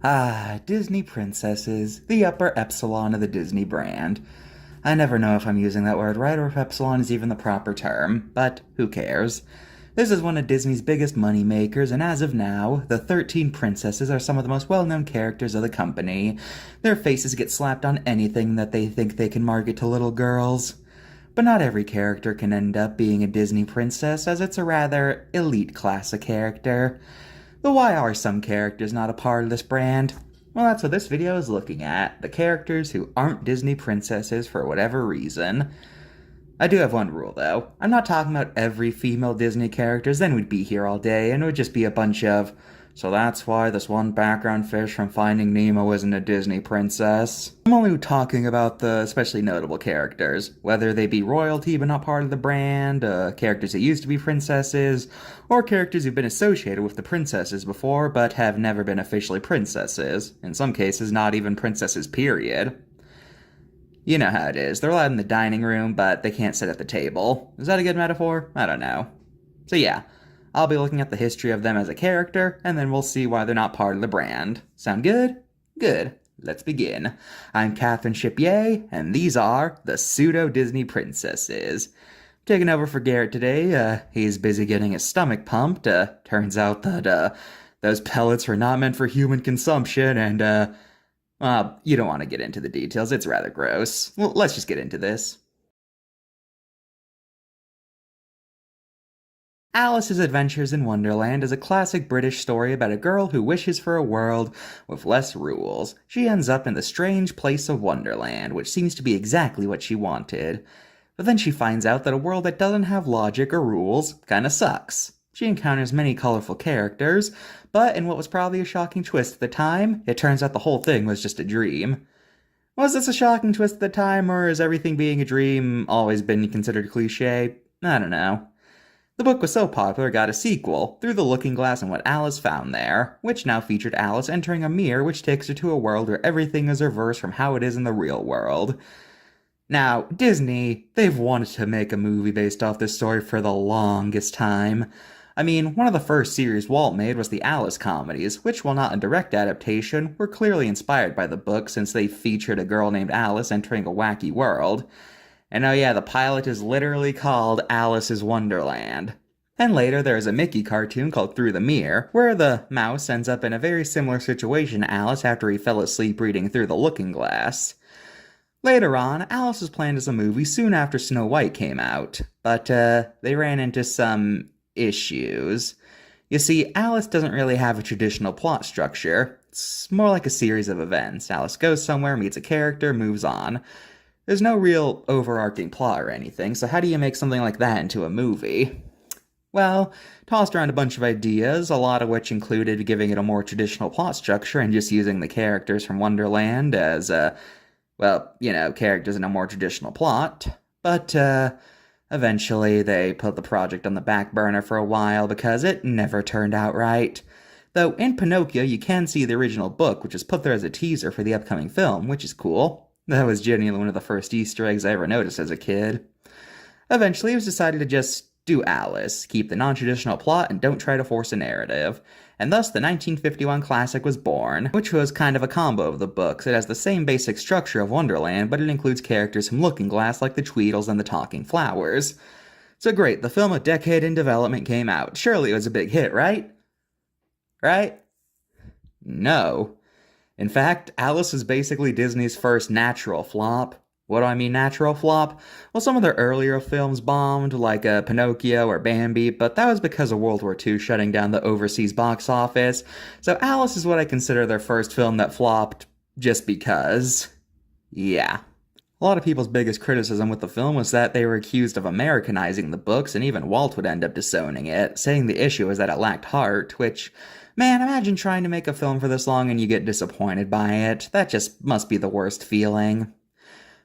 Disney Princesses, the upper epsilon of the Disney brand. I never know if I'm using that word right or if epsilon is even the proper term, but who cares? This is one of Disney's biggest money makers, and as of now, the 13 princesses are some of the most well-known characters of the company. Their faces get slapped on anything that they think they can market to little girls. But not every character can end up being a Disney princess, as it's a rather elite class of character. But why are some characters not a part of this brand? Well, that's what this video is looking at, the characters who aren't Disney princesses for whatever reason. I do have one rule, though. I'm not talking about every female Disney characters, then we'd be here all day, and it would just be a bunch of, so that's why this one background fish from Finding Nemo isn't a Disney princess. I'm only talking about the especially notable characters, whether they be royalty but not part of the brand, characters that used to be princesses, or characters who've been associated with the princesses before but have never been officially princesses, in some cases not even princesses period. You know how it is, they're allowed in the dining room, but they can't sit at the table. Is that a good metaphor? I don't know. So yeah, I'll be looking at the history of them as a character, and then we'll see why they're not part of the brand. Sound good? Good. Let's begin. I'm Catherine Shipier, and these are the Pseudo-Disney Princesses. Taking over for Garrett today, he's busy getting his stomach pumped. Turns out that, those pellets were not meant for human consumption, and, you don't want to get into the details, it's rather gross. Well, let's just get into this. Alice's Adventures in Wonderland is a classic British story about a girl who wishes for a world with less rules. She ends up in the strange place of Wonderland, which seems to be exactly what she wanted. But then she finds out that a world that doesn't have logic or rules kinda sucks. She encounters many colorful characters, but in what was probably a shocking twist at the time, it turns out the whole thing was just a dream. Was this a shocking twist at the time, or has everything being a dream always been considered cliché? I don't know. The book was so popular it got a sequel, Through the Looking Glass and What Alice Found There, which now featured Alice entering a mirror which takes her to a world where everything is reversed from how it is in the real world. Now, Disney, they've wanted to make a movie based off this story for the longest time. I mean, one of the first series Walt made was the Alice comedies, which, while not a direct adaptation, were clearly inspired by the book since they featured a girl named Alice entering a wacky world. And oh yeah, the pilot is literally called Alice's Wonderland. And later there is a Mickey cartoon called Through the Mirror, where the mouse ends up in a very similar situation to Alice after he fell asleep reading Through the Looking Glass. Later on, Alice was planned as a movie soon after Snow White came out, but they ran into some issues. You see, Alice doesn't really have a traditional plot structure. It's more like a series of events. Alice goes somewhere, meets a character, moves on. There's no real overarching plot or anything, so how do you make something like that into a movie? Well, tossed around a bunch of ideas, a lot of which included giving it a more traditional plot structure and just using the characters from Wonderland as, characters in a more traditional plot. But, eventually they put the project on the back burner for a while because it never turned out right. Though in Pinocchio you can see the original book, which is put there as a teaser for the upcoming film, which is cool. That was genuinely one of the first Easter eggs I ever noticed as a kid. Eventually, it was decided to just do Alice, keep the non-traditional plot, and don't try to force a narrative. And thus, the 1951 classic was born, which was kind of a combo of the books. It has the same basic structure of Wonderland, but it includes characters from Looking Glass like the Tweedles and the Talking Flowers. So great, the film a decade in development came out. Surely it was a big hit, right? Right? No. In fact, Alice is basically Disney's first natural flop. What do I mean natural flop? Well, some of their earlier films bombed, like Pinocchio or Bambi, but that was because of World War II shutting down the overseas box office. So Alice is what I consider their first film that flopped just because. Yeah. A lot of people's biggest criticism with the film was that they were accused of Americanizing the books, and even Walt would end up disowning it, saying the issue was that it lacked heart, which, man, imagine trying to make a film for this long and you get disappointed by it. That just must be the worst feeling.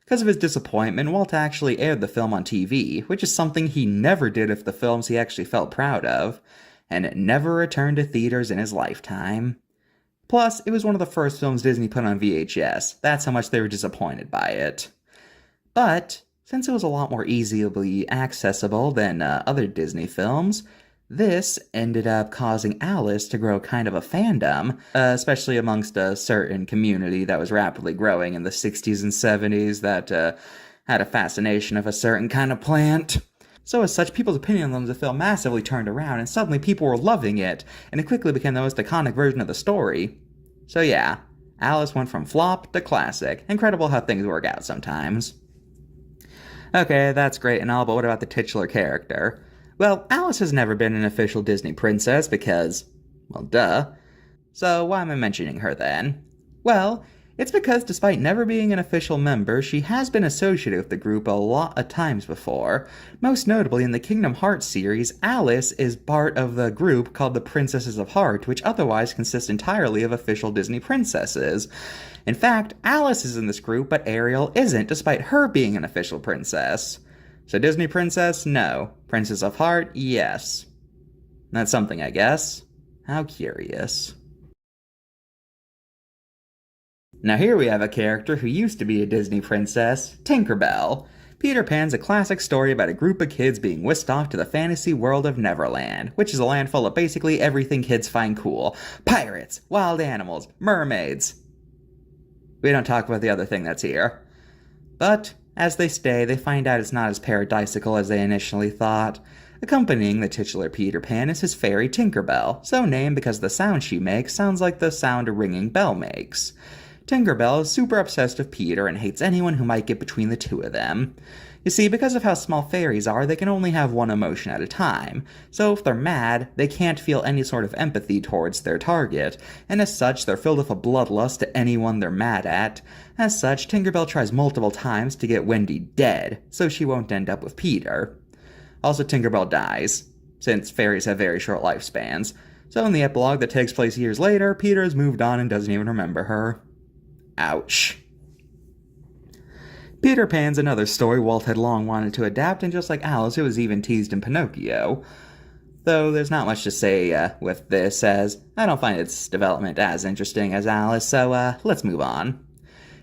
Because of his disappointment, Walt actually aired the film on TV, which is something he never did with the films he actually felt proud of, and it never returned to theaters in his lifetime. Plus, it was one of the first films Disney put on VHS. That's how much they were disappointed by it. But, since it was a lot more easily accessible than other Disney films, This ended up causing Alice to grow kind of a fandom, especially amongst a certain community that was rapidly growing in the 60s and 70s that had a fascination of a certain kind of plant. So, as such, people's opinion on the film massively turned around, and suddenly people were loving it, and it quickly became the most iconic version of the story. So, yeah, Alice went from flop to classic. Incredible how things work out sometimes. Okay, that's great and all, but what about the titular character? Well, Alice has never been an official Disney princess because, well, duh. So why am I mentioning her then? Well, it's because despite never being an official member, she has been associated with the group a lot of times before. Most notably in the Kingdom Hearts series, Alice is part of the group called the Princesses of Heart, which otherwise consists entirely of official Disney princesses. In fact, Alice is in this group, but Ariel isn't, despite her being an official princess. So Disney princess? No. Princess of Heart? Yes. That's something, I guess. How curious. Now here we have a character who used to be a Disney princess, Tinkerbell. Peter Pan's a classic story about a group of kids being whisked off to the fantasy world of Neverland, which is a land full of basically everything kids find cool. Pirates, wild animals, mermaids. We don't talk about the other thing that's here. But, as they stay, they find out it's not as paradisical as they initially thought. Accompanying the titular Peter Pan is his fairy Tinkerbell, so named because the sound she makes sounds like the sound a ringing bell makes. Tinkerbell is super obsessed with Peter and hates anyone who might get between the two of them. You see, because of how small fairies are, they can only have one emotion at a time, so if they're mad, they can't feel any sort of empathy towards their target, and as such, they're filled with a bloodlust to anyone they're mad at. As such, Tinkerbell tries multiple times to get Wendy dead, so she won't end up with Peter. Also, Tinkerbell dies, since fairies have very short lifespans, so in the epilogue that takes place years later, Peter has moved on and doesn't even remember her. Ouch. Peter Pan's another story Walt had long wanted to adapt, and just like Alice, it was even teased in Pinocchio. Though there's not much to say with this, as I don't find its development as interesting as Alice, so let's move on.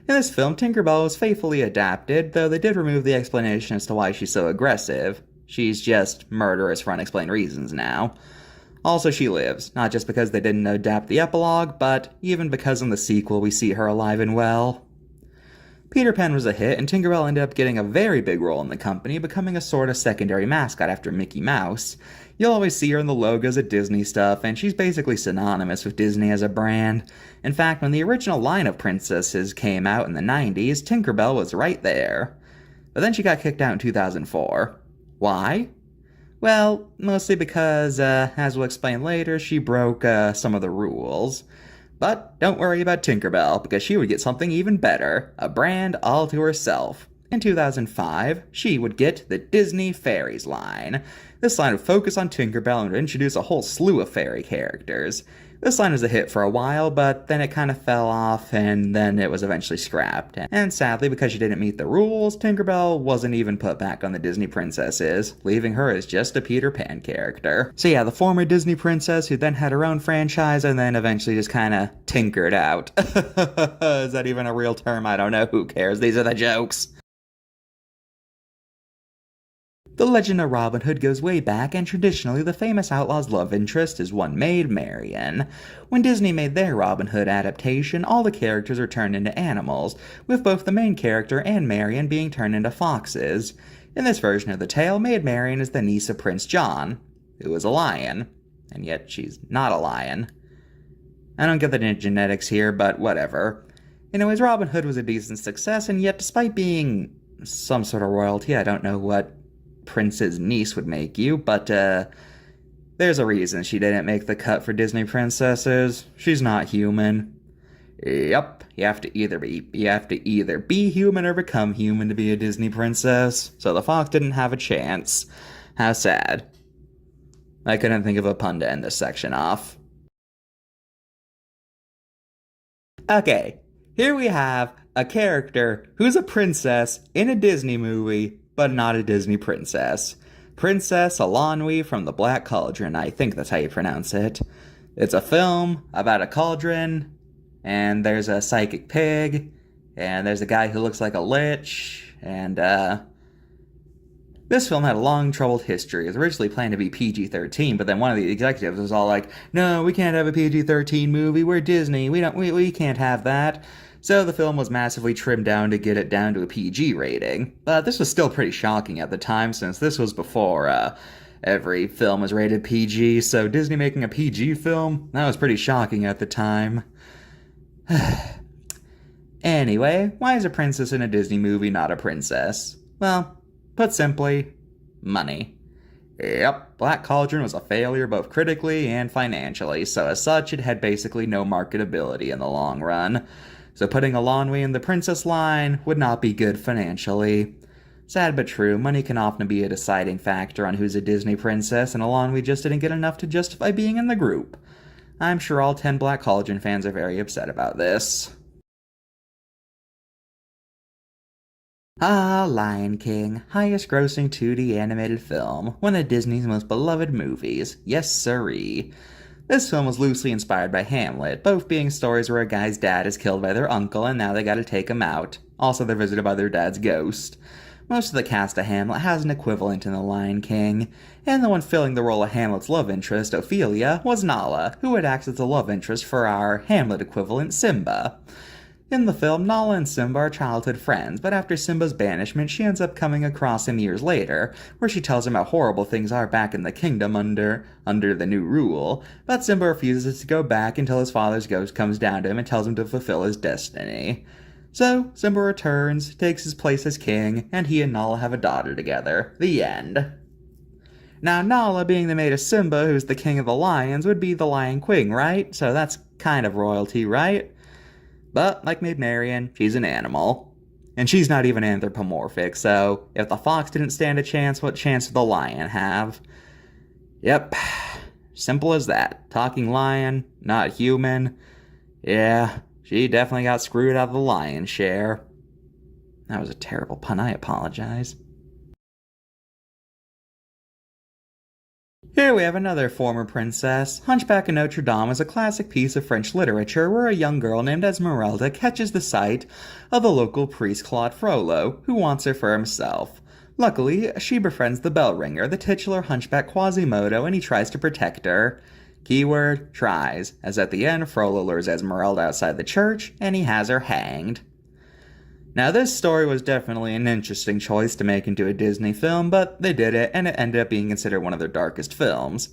In this film, Tinkerbell was faithfully adapted, though they did remove the explanation as to why she's so aggressive. She's just murderous for unexplained reasons now. Also, she lives, not just because they didn't adapt the epilogue, but even because in the sequel we see her alive and well. Peter Pan was a hit, and Tinkerbell ended up getting a very big role in the company, becoming a sort of secondary mascot after Mickey Mouse. You'll always see her in the logos at Disney stuff, and she's basically synonymous with Disney as a brand. In fact, when the original line of princesses came out in the 90s, Tinkerbell was right there. But then she got kicked out in 2004. Why? Well, mostly because, as we'll explain later, she broke some of the rules. But don't worry about Tinkerbell, because she would get something even better, a brand all to herself. In 2005, she would get the Disney Fairies line. This line would focus on Tinkerbell and would introduce a whole slew of fairy characters. This line was a hit for a while, but then it kind of fell off, and then it was eventually scrapped. And sadly, because she didn't meet the rules, Tinkerbell wasn't even put back on the Disney Princesses, leaving her as just a Peter Pan character. So yeah, the former Disney princess who then had her own franchise and then eventually just kind of tinkered out. Is that even a real term? I don't know. Who cares? These are the jokes. The legend of Robin Hood goes way back, and traditionally the famous outlaw's love interest is one Maid Marian. When Disney made their Robin Hood adaptation, all the characters were turned into animals, with both the main character and Marian being turned into foxes. In this version of the tale, Maid Marian is the niece of Prince John, who is a lion, and yet she's not a lion. I don't get the genetics here, but whatever. Anyways, Robin Hood was a decent success, and yet despite being some sort of royalty, I don't know what Prince's niece would make you, but there's a reason she didn't make the cut for Disney princesses. She's not human. Yup, you have to either be human or become human to be a Disney princess. So the fox didn't have a chance. How sad. I couldn't think of a pun to end this section off. Okay, here we have a character who's a princess in a Disney movie, but not a Disney princess. Princess Alanwi from the Black Cauldron, I think that's how you pronounce it. It's a film about a cauldron, and there's a psychic pig, and there's a guy who looks like a lich, and This film had a long, troubled history. It was originally planned to be PG-13, but then one of the executives was all like, "No, we can't have a PG-13 movie. We're Disney. We can't have that." So the film was massively trimmed down to get it down to a PG rating. But this was still pretty shocking at the time, since this was before every film was rated PG. So Disney making a PG film, that was pretty shocking at the time. Anyway, why is a princess in a Disney movie not a princess? Well, put simply, money. Yep, Black Cauldron was a failure both critically and financially, so as such, it had basically no marketability in the long run. So putting Elanwi in the princess line would not be good financially. Sad but true, money can often be a deciding factor on who's a Disney princess, and Elanwi just didn't get enough to justify being in the group. I'm sure all 10 Black Cauldron fans are very upset about this. Lion King, highest grossing 2D animated film, one of Disney's most beloved movies. Yes sirree. This film was loosely inspired by Hamlet, both being stories where a guy's dad is killed by their uncle and now they gotta take him out. Also, they're visited by their dad's ghost. Most of the cast of Hamlet has an equivalent in The Lion King, and the one filling the role of Hamlet's love interest, Ophelia, was Nala, who would act as the love interest for our Hamlet equivalent, Simba. In the film, Nala and Simba are childhood friends, but after Simba's banishment, she ends up coming across him years later, where she tells him how horrible things are back in the kingdom under the new rule, but Simba refuses to go back until his father's ghost comes down to him and tells him to fulfill his destiny. So, Simba returns, takes his place as king, and he and Nala have a daughter together. The end. Now, Nala, being the maid of Simba, who's the king of the lions, would be the Lion Queen, right? So that's kind of royalty, right? But, like Maid Marian, she's an animal. And she's not even anthropomorphic, so if the fox didn't stand a chance, what chance did the lion have? Yep. Simple as that. Talking lion, not human. Yeah, she definitely got screwed out of the lion's share. That was a terrible pun, I apologize. Here we have another former princess. Hunchback of Notre Dame is a classic piece of French literature where a young girl named Esmeralda catches the sight of the local priest Claude Frollo, who wants her for himself. Luckily, she befriends the bell ringer, the titular hunchback Quasimodo, and he tries to protect her. Keyword, tries, as at the end, Frollo lures Esmeralda outside the church, and he has her hanged. Now, this story was definitely an interesting choice to make into a Disney film, but they did it, and it ended up being considered one of their darkest films.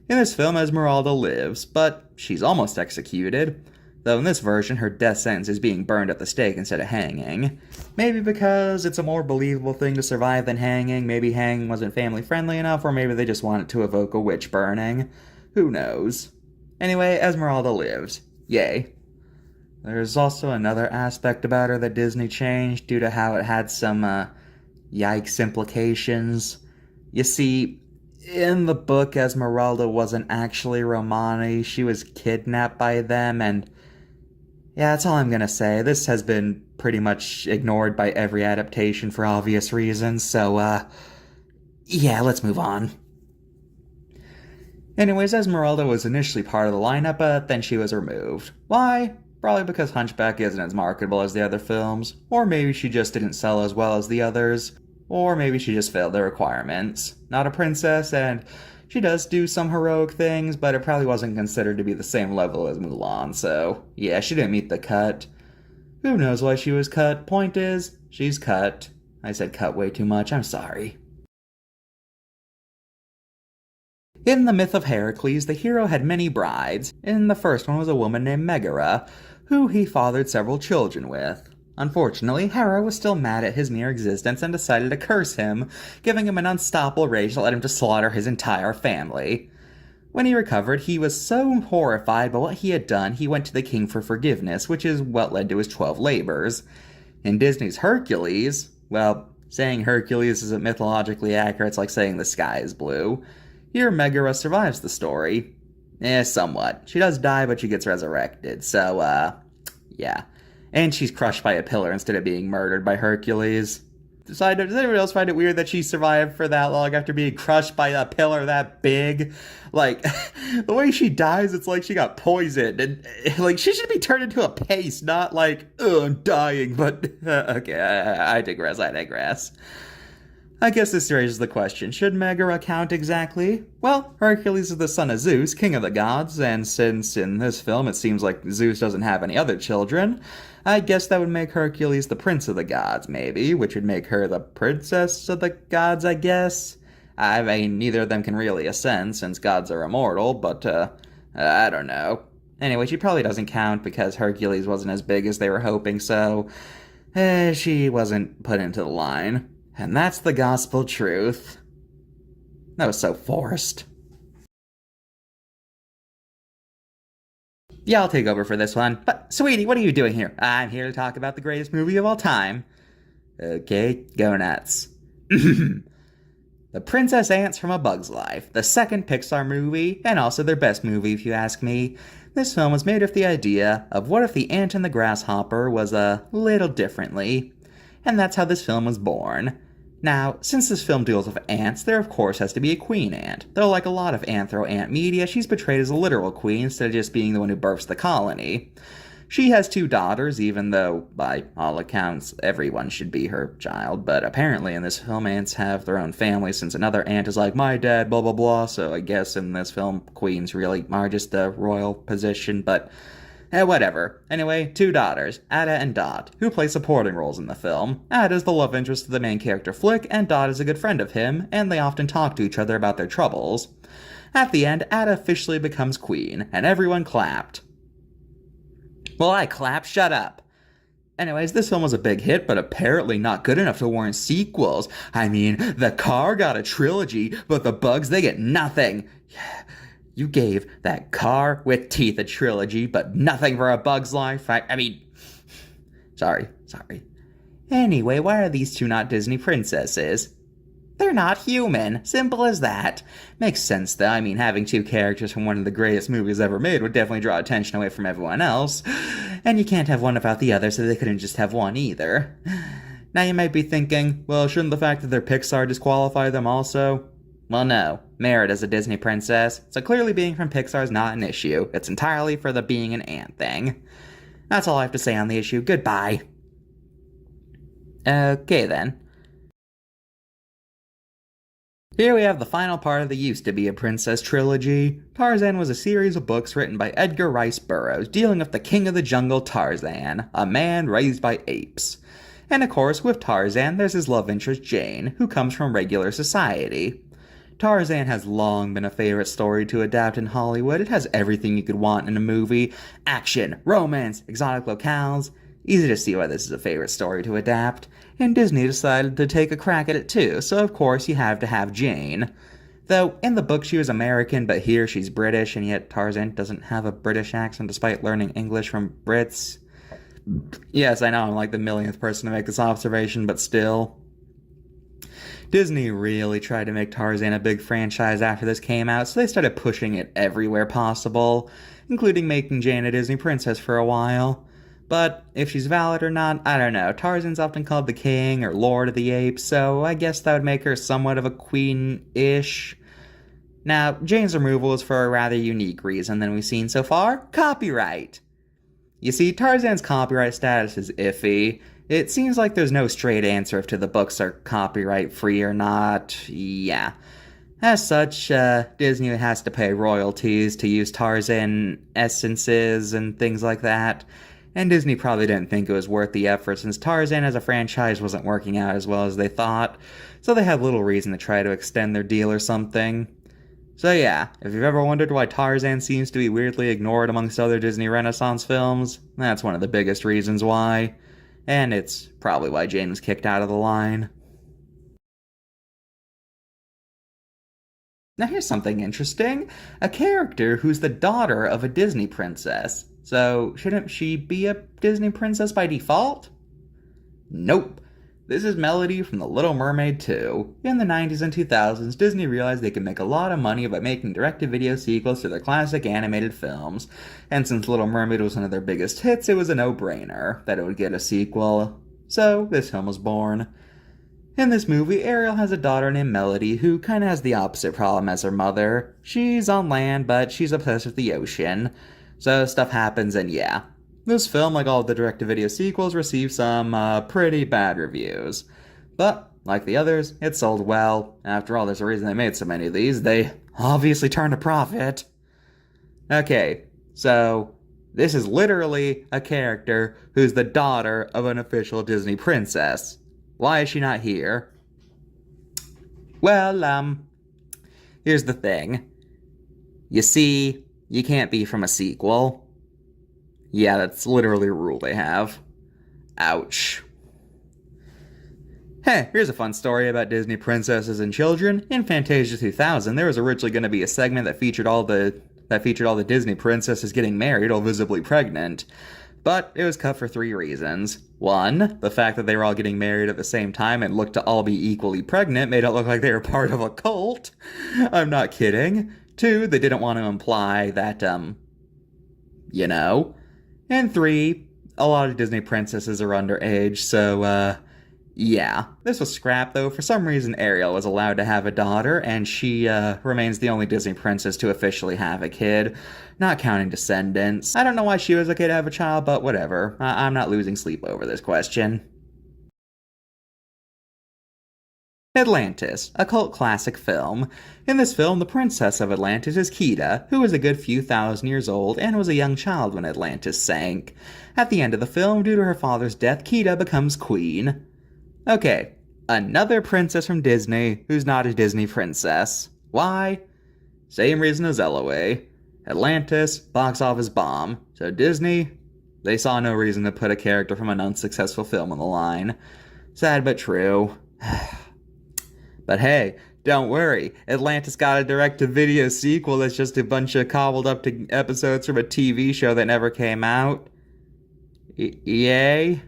In this film, Esmeralda lives, but she's almost executed, though in this version, her death sentence is being burned at the stake instead of hanging. Maybe because it's a more believable thing to survive than hanging, maybe hanging wasn't family-friendly enough, or maybe they just wanted to evoke a witch burning. Who knows? Anyway, Esmeralda lives. Yay. There's also another aspect about her that Disney changed due to how it had some, yikes implications. You see, in the book, Esmeralda wasn't actually Romani. She was kidnapped by them, and yeah, that's all I'm gonna say. This has been pretty much ignored by every adaptation for obvious reasons, so, yeah, let's move on. Anyways, Esmeralda was initially part of the lineup, but then she was removed. Why? Probably because Hunchback isn't as marketable as the other films, or maybe she just didn't sell as well as the others, or maybe she just failed the requirements. Not a princess, and she does do some heroic things, but it probably wasn't considered to be the same level as Mulan, so yeah, she didn't meet the cut. Who knows why she was cut? Point is, she's cut. I said cut way too much, I'm sorry. In the myth of Heracles, the hero had many brides, and the first one was a woman named Megara, who he fathered several children with. Unfortunately, Hera was still mad at his mere existence and decided to curse him, giving him an unstoppable rage that led him to slaughter his entire family. When he recovered, he was so horrified by what he had done, he went to the king for forgiveness, which is what led to his 12 labors. In Disney's Hercules, well, saying Hercules isn't mythologically accurate, it's like saying the sky is blue. Here, Megara survives the story. Somewhat. She does die, but she gets resurrected, so, yeah. And she's crushed by a pillar instead of being murdered by Hercules. Does anyone else find it weird that she survived for that long after being crushed by a pillar that big? Like, the way she dies, it's like she got poisoned, and, like, she should be turned into a paste, not like, I'm dying, but, okay, I digress. I guess this raises the question, should Megara count exactly? Well, Hercules is the son of Zeus, king of the gods, and since in this film it seems like Zeus doesn't have any other children, I guess that would make Hercules the prince of the gods, maybe, which would make her the princess of the gods, I guess. I mean, neither of them can really ascend since gods are immortal, but, I don't know. Anyway, she probably doesn't count because Hercules wasn't as big as they were hoping, so she wasn't put into the line. And that's the gospel truth. That was so forced. Yeah, I'll take over for this one. But, sweetie, what are you doing here? I'm here to talk about the greatest movie of all time. Okay, go nuts. The Princess Ants from A Bug's Life, the second Pixar movie, and also their best movie if you ask me. This film was made with the idea of what if the ant and the grasshopper was a little differently. And that's how this film was born. Now, since this film deals with ants, there of course has to be a queen ant. Though like a lot of anthro-ant media, she's portrayed as a literal queen instead of just being the one who births the colony. She has 2 daughters, even though, by all accounts, everyone should be her child, but apparently in this film, ants have their own family since another ant is like, my dad, blah blah blah, so I guess in this film, queens really are just a royal position, but whatever. Anyway, 2 daughters, Ada and Dot, who play supporting roles in the film. Ada is the love interest of the main character Flick, and Dot is a good friend of him, and they often talk to each other about their troubles. At the end, Ada officially becomes queen, and everyone clapped. Well, I clap, shut up. Anyways, this film was a big hit, but apparently not good enough to warrant sequels. I mean, the car got a trilogy, but the bugs, they get nothing. You gave that car with teeth a trilogy, but nothing for A Bug's Life. I mean, sorry. Anyway, why are these 2 not Disney princesses? They're not human. Simple as that. Makes sense, though. I mean, having 2 characters from one of the greatest movies ever made would definitely draw attention away from everyone else. And you can't have one without the other, so they couldn't just have one either. Now you might be thinking, well, shouldn't the fact that they're Pixar disqualify them also? Well, no. Merritt is a Disney princess, so clearly being from Pixar is not an issue. It's entirely for the being an ant thing. That's all I have to say on the issue. Goodbye. Okay, then. Here we have the final part of the Used to Be a Princess trilogy. Tarzan was a series of books written by Edgar Rice Burroughs dealing with the king of the jungle Tarzan, a man raised by apes. And of course, with Tarzan, there's his love interest Jane, who comes from regular society. Tarzan has long been a favorite story to adapt in Hollywood. It has everything you could want in a movie. Action, romance, exotic locales. Easy to see why this is a favorite story to adapt. And Disney decided to take a crack at it too, so of course you have to have Jane. Though, in the book she was American, but here she's British, and yet Tarzan doesn't have a British accent despite learning English from Brits. Yes, I know I'm like the millionth person to make this observation, but still. Disney really tried to make Tarzan a big franchise after this came out, so they started pushing it everywhere possible, including making Jane a Disney princess for a while. But if she's valid or not, I don't know. Tarzan's often called the king or lord of the apes, so I guess that would make her somewhat of a queen-ish. Now, Jane's removal is for a rather unique reason than we've seen so far: copyright. You see, Tarzan's copyright status is iffy. It seems like there's no straight answer if the books are copyright-free or not. Yeah. As such, Disney has to pay royalties to use Tarzan essences and things like that. And Disney probably didn't think it was worth the effort since Tarzan as a franchise wasn't working out as well as they thought, so they had little reason to try to extend their deal or something. So yeah, if you've ever wondered why Tarzan seems to be weirdly ignored amongst other Disney Renaissance films, that's one of the biggest reasons why. And it's probably why Jane was kicked out of the line. Now here's something interesting. A character who's the daughter of a Disney princess. So, shouldn't she be a Disney princess by default? Nope. This is Melody from The Little Mermaid 2. In the 90s and 2000s, Disney realized they could make a lot of money by making direct-to-video sequels to their classic animated films. And since Little Mermaid was one of their biggest hits, it was a no-brainer that it would get a sequel. So, this film was born. In this movie, Ariel has a daughter named Melody who kinda has the opposite problem as her mother. She's on land, but she's obsessed with the ocean. So stuff happens, and yeah. This film, like all of the direct-to-video sequels, received some pretty bad reviews. But like the others, it sold well. After all, there's a reason they made so many of these. They obviously turned a profit. Okay, so this is literally a character who's the daughter of an official Disney princess. Why is she not here? Well, here's the thing. You see, you can't be from a sequel. Yeah, that's literally a rule they have. Ouch. Hey, here's a fun story about Disney princesses and children. In Fantasia 2000, there was originally going to be a segment that featured all the Disney princesses getting married, all visibly pregnant. But it was cut for 3 reasons. 1, the fact that they were all getting married at the same time and looked to all be equally pregnant made it look like they were part of a cult. I'm not kidding. 2, they didn't want to imply that, you know. And 3, a lot of Disney princesses are underage, so, yeah. This was scrapped, though. For some reason, Ariel was allowed to have a daughter, and she remains the only Disney princess to officially have a kid, not counting descendants. I don't know why she was okay to have a child, but whatever. I'm not losing sleep over this question. Atlantis, a cult classic film. In this film, the princess of Atlantis is Kida, who is a good few thousand years old and was a young child when Atlantis sank. At the end of the film, due to her father's death, Kida becomes queen. Okay, another princess from Disney who's not a Disney princess. Why? Same reason as Eloise. Atlantis, box office bomb. So Disney, they saw no reason to put a character from an unsuccessful film on the line. Sad but true. But hey, don't worry, Atlantis got a direct-to-video sequel that's just a bunch of cobbled-up episodes from a TV show that never came out. Yay?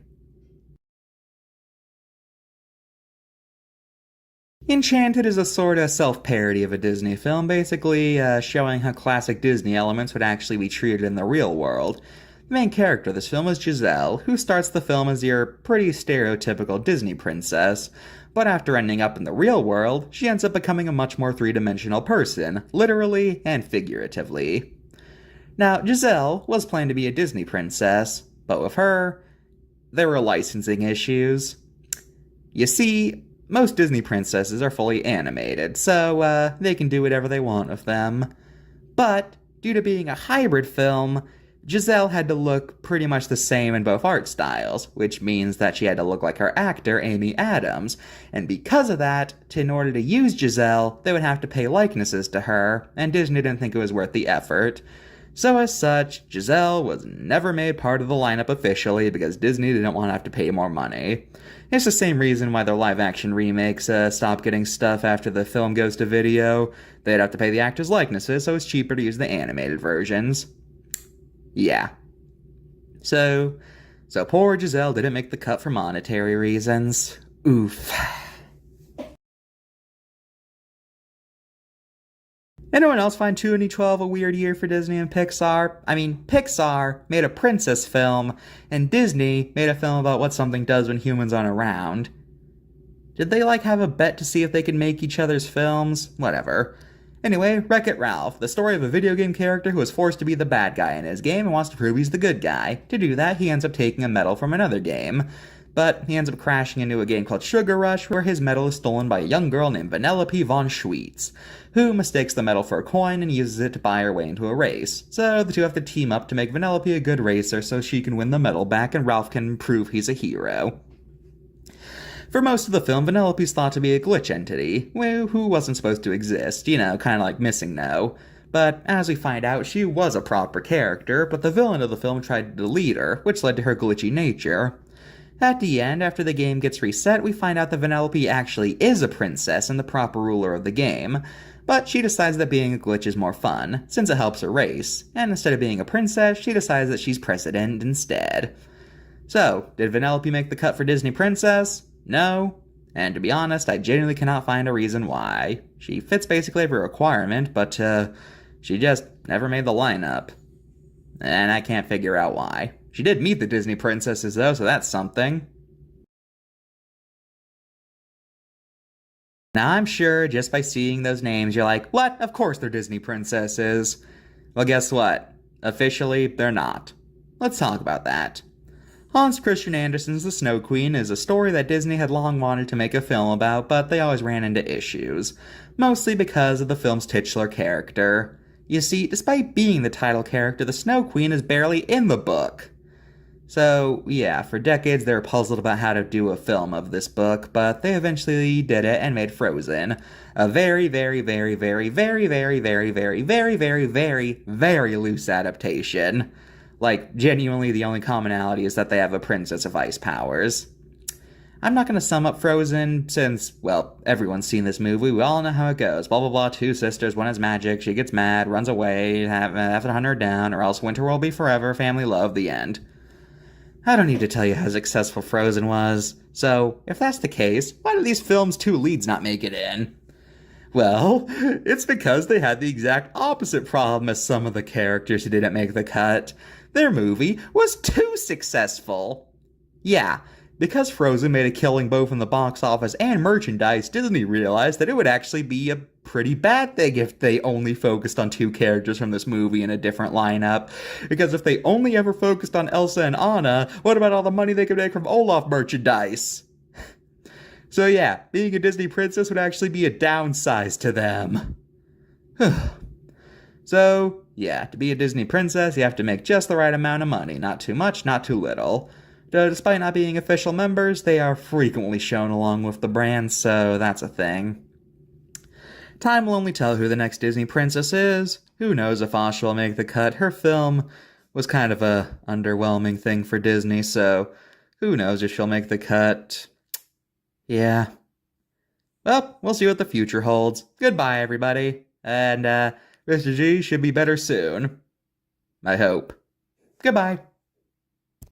Enchanted is a sort of self-parody of a Disney film, basically showing how classic Disney elements would actually be treated in the real world. The main character of this film is Giselle, who starts the film as your pretty stereotypical Disney princess, but after ending up in the real world, she ends up becoming a much more three-dimensional person, literally and figuratively. Now, Giselle was planned to be a Disney princess, but with her, there were licensing issues. You see, most Disney princesses are fully animated, so they can do whatever they want with them. But, due to being a hybrid film, Giselle had to look pretty much the same in both art styles, which means that she had to look like her actor, Amy Adams, and because of that, in order to use Giselle, they would have to pay likenesses to her, and Disney didn't think it was worth the effort. So as such, Giselle was never made part of the lineup officially because Disney didn't want to have to pay more money. It's the same reason why their live-action remakes stop getting stuff after the film goes to video. They'd have to pay the actors' likenesses, so it's cheaper to use the animated versions. Yeah. So poor Giselle didn't make the cut for monetary reasons. Oof. Anyone else find 2012 a weird year for Disney and Pixar? I mean, Pixar made a princess film, and Disney made a film about what something does when humans aren't around. Did they, have a bet to see if they could make each other's films? Whatever. Anyway, Wreck-It Ralph, the story of a video game character who is forced to be the bad guy in his game and wants to prove he's the good guy. To do that, he ends up taking a medal from another game. But he ends up crashing into a game called Sugar Rush, where his medal is stolen by a young girl named Vanellope von Schweetz, who mistakes the medal for a coin and uses it to buy her way into a race. So the two have to team up to make Vanellope a good racer so she can win the medal back and Ralph can prove he's a hero. For most of the film, Vanellope's thought to be a glitch entity, who wasn't supposed to exist, kind of like Missing No. But as we find out, she was a proper character, but the villain of the film tried to delete her, which led to her glitchy nature. At the end, after the game gets reset, we find out that Vanellope actually is a princess and the proper ruler of the game, but she decides that being a glitch is more fun, since it helps her race, and instead of being a princess, she decides that she's president instead. So, did Vanellope make the cut for Disney Princess? No. And to be honest, I genuinely cannot find a reason why. She fits basically every requirement, but she just never made the lineup. And I can't figure out why. She did meet the Disney princesses though, so that's something. Now I'm sure just by seeing those names you're like, what? Of course they're Disney princesses. Well, guess what? Officially, they're not. Let's talk about that. Hans Christian Andersen's The Snow Queen is a story that Disney had long wanted to make a film about, but they always ran into issues, mostly because of the film's titular character. You see, despite being the title character, the Snow Queen is barely in the book. So, yeah, for decades they were puzzled about how to do a film of this book, but they eventually did it and made Frozen. A very, very, very, very, very, very, very, very, very, very, very, very loose adaptation. Like, genuinely the only commonality is that they have a princess of ice powers. I'm not going to sum up Frozen, since, well, everyone's seen this movie, we all know how it goes. Blah blah blah, two sisters, one has magic, she gets mad, runs away, have to hunt her down, or else winter will be forever, family love, the end. I don't need to tell you how successful Frozen was, so if that's the case, why do these films' two leads not make it in? Well, it's because they had the exact opposite problem as some of the characters who didn't make the cut. Their movie was too successful. Yeah, because Frozen made a killing both in the box office and merchandise, Disney realized that it would actually be a pretty bad thing if they only focused on two characters from this movie in a different lineup. Because if they only ever focused on Elsa and Anna, what about all the money they could make from Olaf merchandise? So yeah, being a Disney princess would actually be a downside to them. So, yeah, to be a Disney princess, you have to make just the right amount of money. Not too much, not too little. Though, despite not being official members, they are frequently shown along with the brand, so that's a thing. Time will only tell who the next Disney princess is. Who knows if Asha will make the cut. Her film was kind of a underwhelming thing for Disney, so who knows if she'll make the cut. Yeah. Well, we'll see what the future holds. Goodbye, everybody. And, Mr.G should be better soon. I hope. Goodbye.